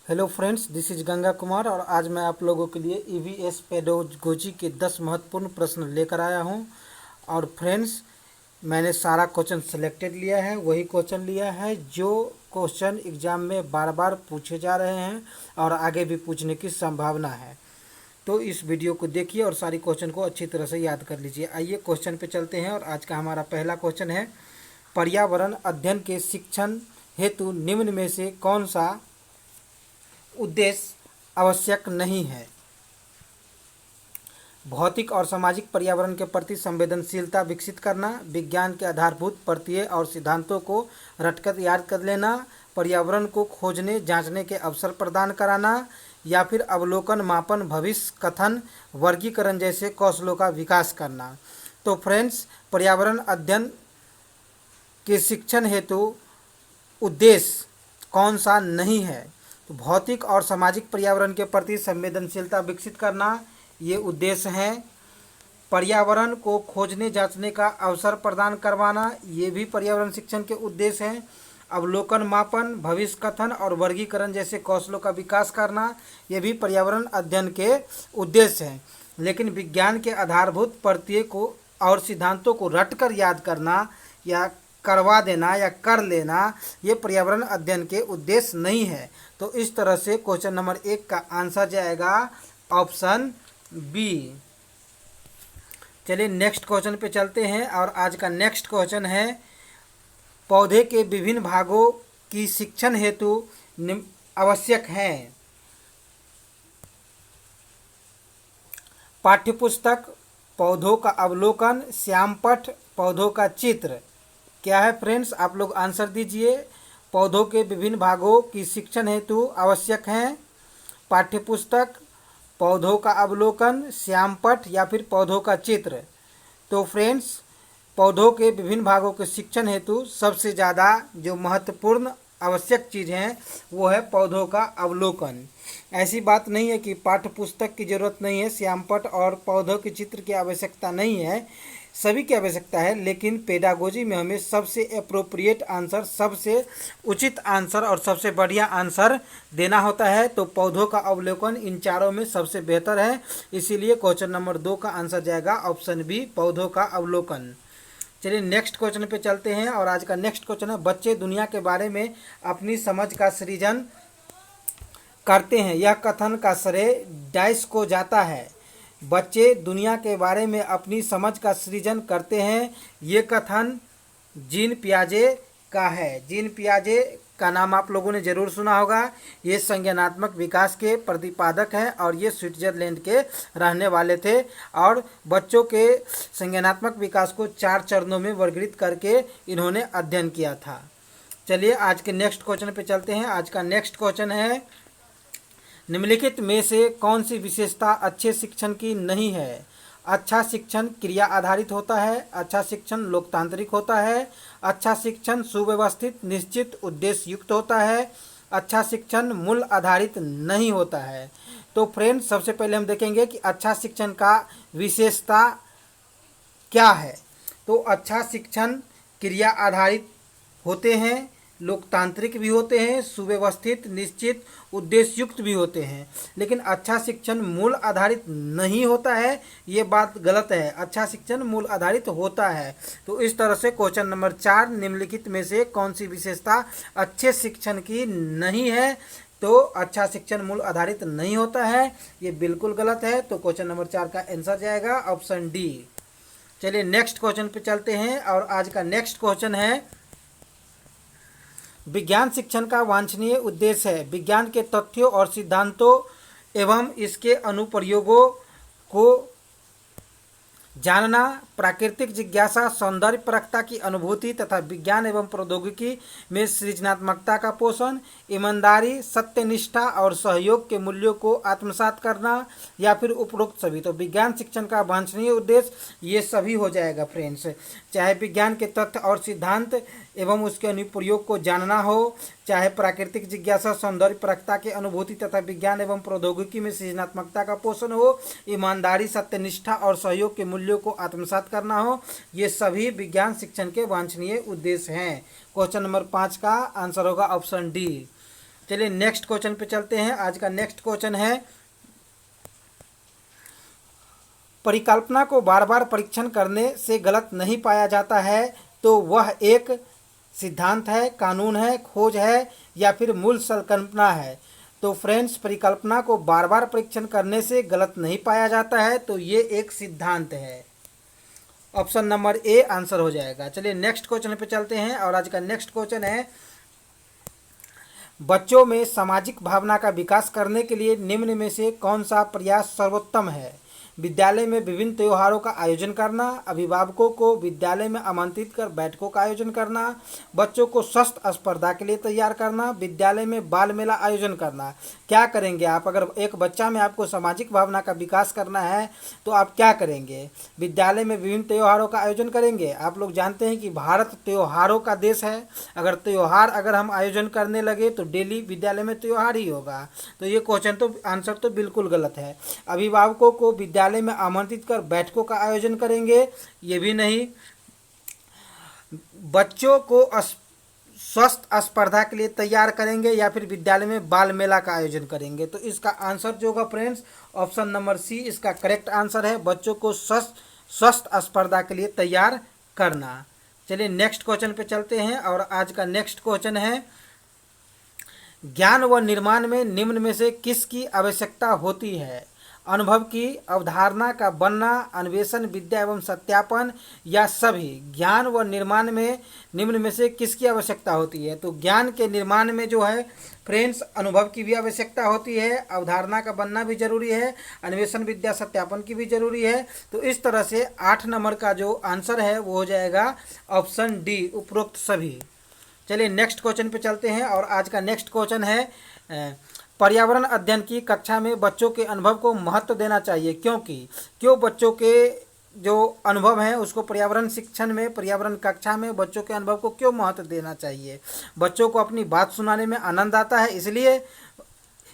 Hello friends, this is Ganga Kumar और आज मैं आप लोगों के लिए ईवीएस पेडागोजी के 10 महत्वपूर्ण प्रश्न लेकर आया हूं। और फ्रेंड्स, मैंने सारा क्वेश्चन सिलेक्टेड लिया है, वही क्वेश्चन लिया है जो क्वेश्चन एग्जाम में बार बार पूछे जा रहे हैं और आगे भी पूछने की संभावना है। तो इस वीडियो को देखिए और सारी क्वेश्चन को अच्छी तरह से याद कर लीजिए। आइए क्वेश्चन पे चलते हैं और आज का हमारा पहला क्वेश्चन है, पर्यावरण अध्ययन के शिक्षण हेतु निम्न में से कौन सा उद्देश्य आवश्यक नहीं है। भौतिक और सामाजिक पर्यावरण के प्रति संवेदनशीलता विकसित करना, विज्ञान के आधारभूत प्रत्यय और सिद्धांतों को रटकर याद कर लेना, पर्यावरण को खोजने जांचने के अवसर प्रदान कराना, या फिर अवलोकन, मापन, भविष्य कथन, वर्गीकरण जैसे कौशलों का विकास करना। तो फ्रेंड्स, पर्यावरण अध्ययन के शिक्षण हेतु उद्देश्य कौन सा नहीं है? तो भौतिक और सामाजिक पर्यावरण के प्रति संवेदनशीलता विकसित करना ये उद्देश्य है। पर्यावरण को खोजने जांचने का अवसर प्रदान करवाना ये भी पर्यावरण शिक्षण के उद्देश्य हैं। अवलोकन, मापन, भविष्य कथन और वर्गीकरण जैसे कौशलों का विकास करना ये भी पर्यावरण अध्ययन के उद्देश्य हैं। लेकिन विज्ञान के आधारभूत प्रत्यय को और सिद्धांतों को रटकर याद करना या करवा देना या कर लेना ये पर्यावरण अध्ययन के उद्देश्य नहीं है। तो इस तरह से क्वेश्चन नंबर 1 का आंसर जाएगा ऑप्शन बी। चलिए नेक्स्ट क्वेश्चन पे चलते हैं और आज का नेक्स्ट क्वेश्चन है, पौधे के विभिन्न भागों की शिक्षण हेतु आवश्यक हैं। पाठ्यपुस्तक, पौधों का अवलोकन, श्यामपट्ट, पौधों का चित्र। क्या है फ्रेंड्स? आप लोग आंसर दीजिए। पौधों के विभिन्न भागों की शिक्षण हेतु आवश्यक हैं पाठ्यपुस्तक, पौधों का अवलोकन, श्यामपट्ट या फिर पौधों का चित्र। तो फ्रेंड्स, पौधों के विभिन्न भागों के शिक्षण हेतु सबसे ज़्यादा जो महत्वपूर्ण आवश्यक चीज़ है वो है पौधों का अवलोकन। ऐसी बात नहीं है कि पाठ्यपुस्तक की ज़रूरत नहीं है, श्यामपट्ट और पौधों के चित्र की आवश्यकता नहीं है, सभी की आवश्यकता है। लेकिन पेडागोजी में हमें सबसे अप्रोप्रिएट आंसर, सबसे उचित आंसर और सबसे बढ़िया आंसर देना होता है। तो पौधों का अवलोकन इन चारों में सबसे बेहतर है, इसीलिए क्वेश्चन नंबर 2 का आंसर जाएगा ऑप्शन बी, पौधों का अवलोकन। चलिए नेक्स्ट क्वेश्चन पे चलते हैं और आज का नेक्स्ट क्वेश्चन है, बच्चे दुनिया के बारे में अपनी समझ का सृजन करते हैं, यह कथन का श्रेय डाइस को जाता है। बच्चे दुनिया के बारे में अपनी समझ का सृजन करते हैं, ये कथन जीन पियाजे का है। जीन पियाजे का नाम आप लोगों ने ज़रूर सुना होगा। ये संज्ञानात्मक विकास के प्रतिपादक हैं और ये स्विट्जरलैंड के रहने वाले थे और बच्चों के संज्ञानात्मक विकास को 4 चरणों में वर्गीकृत करके इन्होंने अध्ययन किया था। चलिए आज के नेक्स्ट क्वेश्चन पे चलते हैं। आज का नेक्स्ट क्वेश्चन है, निम्नलिखित में से कौन सी विशेषता अच्छे शिक्षण की नहीं है? अच्छा शिक्षण क्रिया आधारित होता है, अच्छा शिक्षण लोकतांत्रिक होता है, अच्छा शिक्षण सुव्यवस्थित निश्चित उद्देश्य युक्त होता है, अच्छा शिक्षण मूल्य आधारित नहीं होता है। तो फ्रेंड्स, सबसे पहले हम देखेंगे कि अच्छा शिक्षण का विशेषता क्या है। तो अच्छा शिक्षण क्रिया आधारित होते हैं, लोकतांत्रिक भी होते हैं, सुव्यवस्थित निश्चित उद्देश्य युक्त भी होते हैं। लेकिन अच्छा शिक्षण मूल आधारित नहीं होता है, ये बात गलत है। अच्छा शिक्षण मूल आधारित होता है। तो इस तरह से क्वेश्चन नंबर 4, निम्नलिखित में से कौन सी विशेषता अच्छे शिक्षण की नहीं है? तो अच्छा शिक्षण मूल आधारित नहीं होता है, ये बिल्कुल गलत है। तो क्वेश्चन नंबर 4 का आंसर जाएगा ऑप्शन डी। चलिए नेक्स्ट क्वेश्चन पे चलते हैं और आज का नेक्स्ट क्वेश्चन है, विज्ञान शिक्षण का वांछनीय उद्देश्य है विज्ञान के तथ्यों और सिद्धांतों एवं इसके अनुप्रयोगों को जानना, प्राकृतिक जिज्ञासा, सौंदर्यपरकता की अनुभूति तथा विज्ञान एवं प्रौद्योगिकी में सृजनात्मकता का पोषण, ईमानदारी, सत्यनिष्ठा और सहयोग के मूल्यों को आत्मसात करना, या फिर उपरोक्त सभी। तो विज्ञान शिक्षण का वांछनीय उद्देश्य ये सभी हो जाएगा फ्रेंड्स। चाहे विज्ञान के तथ्य और सिद्धांत एवं उसके अनुप्रयोग को जानना हो, चाहे प्राकृतिक जिज्ञासा, सौंदर्यपरकता की अनुभूति तथा विज्ञान एवं प्रौद्योगिकी में सृजनात्मकता का पोषण हो, ईमानदारी, सत्यनिष्ठा और सहयोग के मूल्यों को आत्मसात करना हो, ये सभी विज्ञान शिक्षण के वांछनीय उद्देश्य हैं। क्वेश्चन नंबर 5 का आंसर होगा ऑप्शन डी। चलिए नेक्स्ट क्वेश्चन पे चलते हैं। आज का नेक्स्ट क्वेश्चन है, परिकल्पना को बार बार परीक्षण करने से गलत नहीं पाया जाता है तो वह एक सिद्धांत है, कानून है, खोज है या फिर मूल संकल्पना है। तो फ्रेंड्स, परिकल्पना को बार बार परीक्षण करने से गलत नहीं पाया जाता है तो ये एक सिद्धांत है। ऑप्शन नंबर ए आंसर हो जाएगा। चलिए नेक्स्ट क्वेश्चन पे चलते हैं और आज का नेक्स्ट क्वेश्चन है, बच्चों में सामाजिक भावना का विकास करने के लिए निम्न में से कौन सा प्रयास सर्वोत्तम है? विद्यालय में विभिन्न त्योहारों का आयोजन करना, अभिभावकों को विद्यालय में आमंत्रित कर बैठकों का आयोजन करना, बच्चों को स्वस्थ स्पर्धा के लिए तैयार करना, विद्यालय में बाल मेला आयोजन करना। क्या करेंगे आप? अगर एक बच्चा में आपको सामाजिक भावना का विकास करना है तो आप क्या करेंगे? विद्यालय में विभिन्न त्योहारों का आयोजन करेंगे। आप लोग जानते हैं कि भारत त्योहारों का देश है। अगर हम आयोजन करने लगे तो डेली विद्यालय में त्योहार ही होगा। तो ये क्वेश्चन तो आंसर तो बिल्कुल गलत है। अभिभावकों को विद्यालय में आमंत्रित कर बैठकों का आयोजन करेंगे, ये भी नहीं। बच्चों को स्वस्थ स्पर्धा के लिए तैयार करेंगे या फिर विद्यालय में बाल मेला का आयोजन करेंगे। तो इसका आंसर जो होगा फ्रेंड्स, ऑप्शन नंबर सी इसका करेक्ट आंसर है, बच्चों को स्वस्थ स्पर्धा के लिए तैयार करना। चलिए नेक्स्ट क्वेश्चन पे चलते हैं और आज का नेक्स्ट क्वेश्चन है, ज्ञान व निर्माण में निम्न में से किसकी आवश्यकता होती है? अनुभव की अवधारणा का बनना, अन्वेषण, विद्या एवं सत्यापन या सभी? ज्ञान व निर्माण में निम्न में से किसकी आवश्यकता होती है? तो ज्ञान के निर्माण में जो है फ्रेंड्स, अनुभव की भी आवश्यकता होती है, अवधारणा का बनना भी जरूरी है, अन्वेषण, विद्या, सत्यापन की भी जरूरी है। तो इस तरह से 8 नंबर का जो आंसर है वो हो जाएगा ऑप्शन डी, उपरोक्त सभी। चलिए नेक्स्ट क्वेश्चन पे चलते हैं और आज का नेक्स्ट क्वेश्चन है, पर्यावरण अध्ययन की कक्षा में बच्चों के अनुभव को महत्व देना चाहिए, क्यों बच्चों के जो अनुभव हैं उसको पर्यावरण शिक्षण में, पर्यावरण कक्षा में बच्चों के अनुभव को क्यों महत्व देना चाहिए? बच्चों को अपनी बात सुनाने में आनंद आता है, इसलिए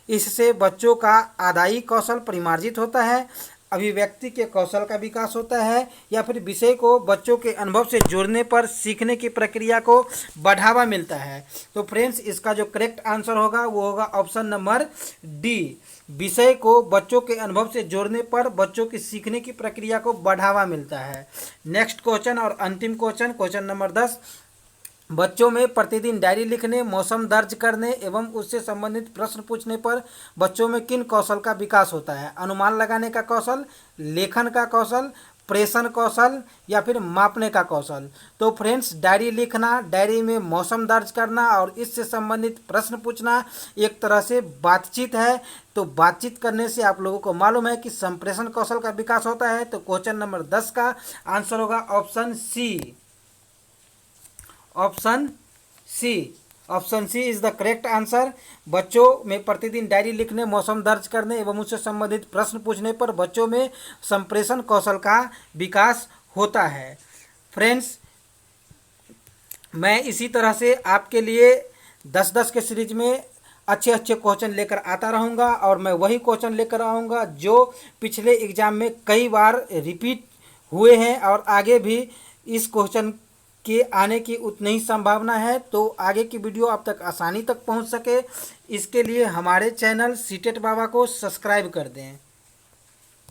इससे बच्चों का आदायी कौशल परिमार्जित होता है, अभिव्यक्ति के कौशल का विकास होता है, या फिर विषय को बच्चों के अनुभव से जोड़ने पर सीखने की प्रक्रिया को बढ़ावा मिलता है। तो फ्रेंड्स, इसका जो करेक्ट आंसर होगा वो होगा ऑप्शन नंबर डी, विषय को बच्चों के अनुभव से जोड़ने पर बच्चों की सीखने की प्रक्रिया को बढ़ावा मिलता है। नेक्स्ट क्वेश्चन और अंतिम क्वेश्चन, क्वेश्चन नंबर 10, बच्चों में प्रतिदिन डायरी लिखने, मौसम दर्ज करने एवं उससे संबंधित प्रश्न पूछने पर बच्चों में किन कौशल का विकास होता है? अनुमान लगाने का कौशल, लेखन का कौशल, प्रेषण कौशल या फिर मापने का कौशल? तो फ्रेंड्स, डायरी लिखना, डायरी में मौसम दर्ज करना और इससे संबंधित प्रश्न पूछना एक तरह से बातचीत है। तो बातचीत करने से आप लोगों को मालूम है कि संप्रेषण कौशल का विकास होता है। तो क्वेश्चन नंबर 10 का आंसर होगा option C, option C is the correct answer. बच्चों में प्रतिदिन डायरी लिखने, मौसम दर्ज करने एवं उससे संबंधित प्रश्न पूछने पर बच्चों में संप्रेषण कौशल का विकास होता है। फ्रेंड्स, मैं इसी तरह से आपके लिए 10-10 के सीरीज में अच्छे क्वेश्चन लेकर आता रहूँगा और मैं वही क्वेश्चन लेकर आऊँगा जो पिछले एग्जाम में कई बार रिपीट हुए हैं और आगे भी इस क्वेश्चन के आने की उतनी ही संभावना है। तो आगे की वीडियो आप तक आसानी तक पहुंच सके, इसके लिए हमारे चैनल सीटेट बाबा को सब्सक्राइब कर दें।